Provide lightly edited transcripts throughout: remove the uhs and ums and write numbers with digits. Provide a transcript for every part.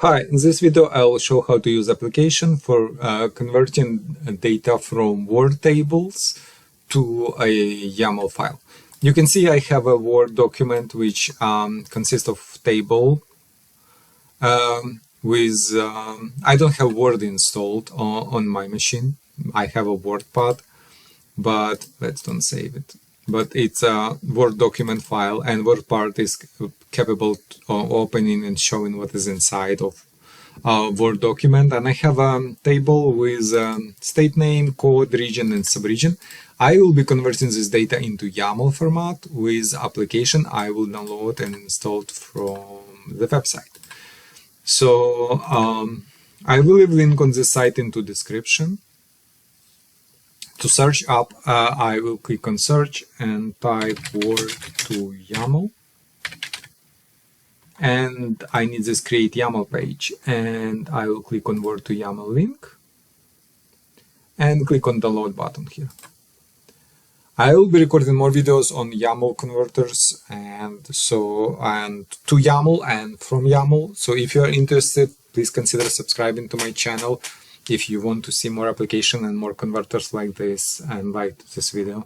Hi, in this video I will show how to use application for converting data from Word tables to a YAML file. You can see I have a Word document which consists of table I don't have Word installed on my machine. I have a WordPad, but let's don't save it. But it's a Word document file, and WordPad is capable of opening and showing what is inside of a Word document. And I have a table with state name, code, region, and subregion. I will be converting this data into YAML format with application I will download and install it from the website. So I will leave link on this site into description. To search up, I will click on search and type Word to YAML. And I need this create YAML page. And I will click on Word to YAML link and click on download button here. I will be recording more videos on YAML converters and to YAML and from YAML. So if you are interested, please consider subscribing to my channel if you want to see more application and more converters like this and like this video.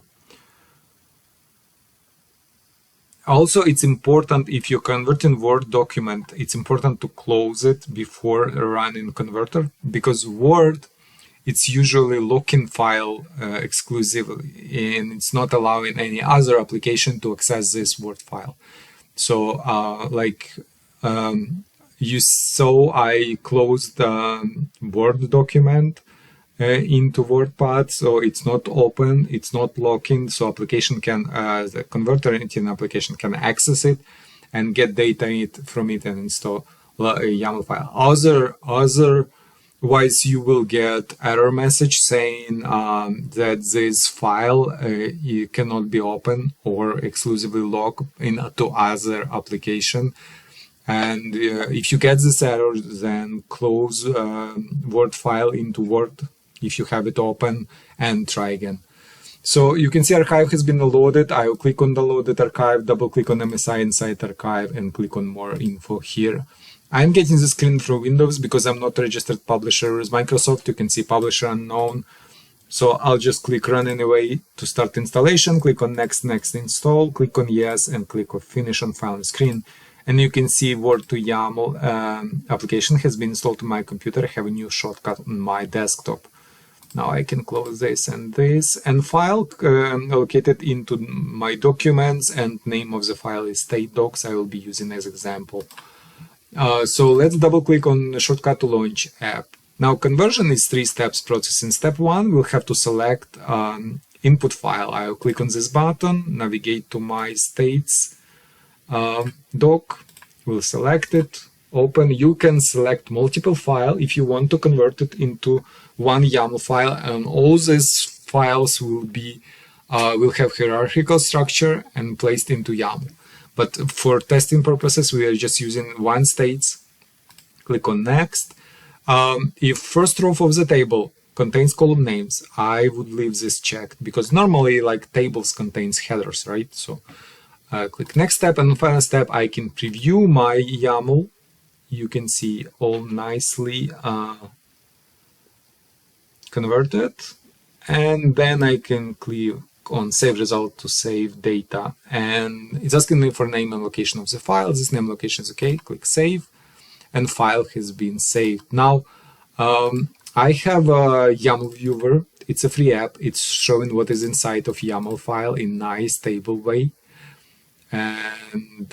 Also, it's important if you're converting Word document, it's important to close it before running converter, because Word, it's usually locking file exclusively, and it's not allowing any other application to access this Word file. So you saw I closed the Word document into WordPad, so it's not open, it's not locking, so application can, the converter engine application can access it and get data from it and install a YAML file. Otherwise, you will get error message saying that this file cannot be opened or exclusively locked into other application. And if you get this error, then close Word file into Word if you have it open and try again. So you can see archive has been loaded. I will click on downloaded archive, double click on MSI inside archive and click on more info here. I'm getting the screen through Windows because I'm not a registered publisher with Microsoft. You can see publisher unknown. So I'll just click run anyway to start installation. Click on next install, click on yes and click on finish on file screen. And you can see Word to YAML application has been installed to my computer. I have a new shortcut on my desktop. Now I can close this and file allocated into my documents, and name of the file is state docs. I will be using as example. So let's double click on the shortcut to launch app. Now conversion is 3 steps process. In step 1, we'll have to select input file. I'll click on this button, navigate to my states doc, we'll select it, open. You can select multiple file if you want to convert it into one YAML file, and all these files will have hierarchical structure and placed into YAML. But for testing purposes, we are just using one states. Click on next. If first row of the table contains column names, I would leave this checked, because normally like tables contains headers, right? So click next step, and final step, I can preview my YAML. You can see all nicely converted, and then I can click on save result to save data, and it's asking me for name and location of the file. This name and location is okay. Click save, and file has been saved. Now I have a YAML viewer. It's a free app. It's showing what is inside of YAML file in nice table way. And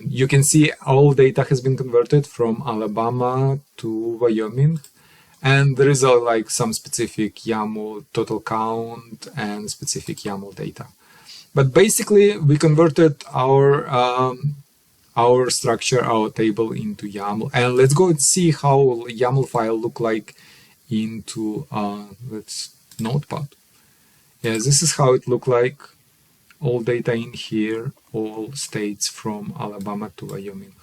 you can see all data has been converted from Alabama to Wyoming, and there is like some specific YAML total count and specific YAML data. But basically, we converted our structure, our table into YAML, and let's go and see how YAML file look like into let's Notepad. Yeah, this is how it look like. All data in here, all states from Alabama to Wyoming,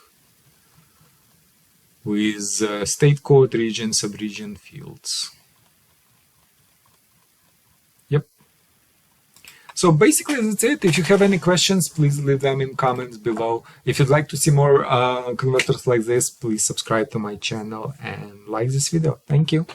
with state code, region, subregion fields. Yep. So basically that's it. If you have any questions, please leave them in comments below. If you'd like to see more converters like this, please subscribe to my channel and like this video. Thank you.